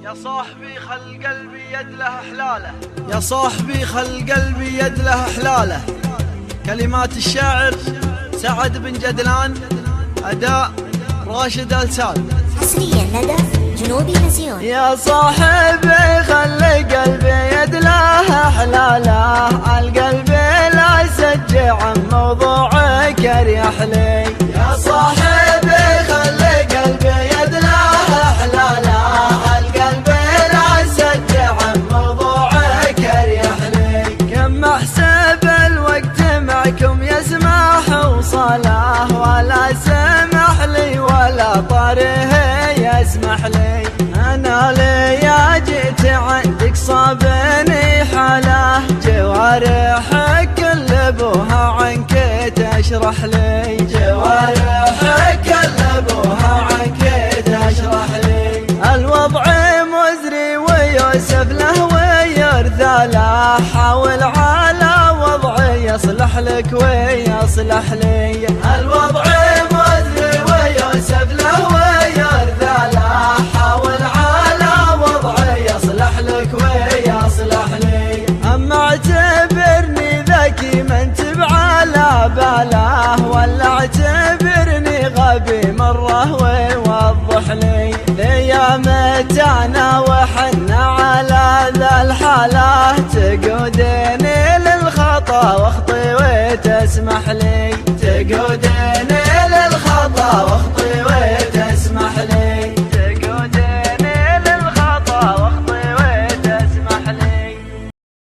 يا صاحبي خل قلبي يد له حلاله، يا صاحبي خل قلبي يد له حلاله. كلمات الشاعر سعد بن جدلان، أداء راشد السال. حصريا لدى جنوبي نسيون. يا صاحبي خل قلبي يد له حلاله، القلب لا يسجع عن موضوعك اريح لي. يا صاحبي خل قلبي يد له حلاله، القلب لا يسجع عن موضوعك اريح لي. كم احسب الوقت معكم يسمح وصله، ولا سمح لي ولا طريه يسمح لي. انا ليا جيت عندك صابني حاله، جوارحك كل ابوها عنك تشرح لي. جوارحك كل ابوها عنك تشرح لي. الوضع مزري ويوسف له ويرثى له، حاول على وضعي يصلح لك ويصلح لي. الوضع مزري ويوسف له ويرثى له، حاول على وضعي يصلح لك ويصلح لي. اما اعتبرني ذكي ما انت على باله، ولا اعتبرني غبي مره ويوضح لي. ليامتنا وحنا على ذا الحاله، تقودني للخطا واخطي وتسمح لي.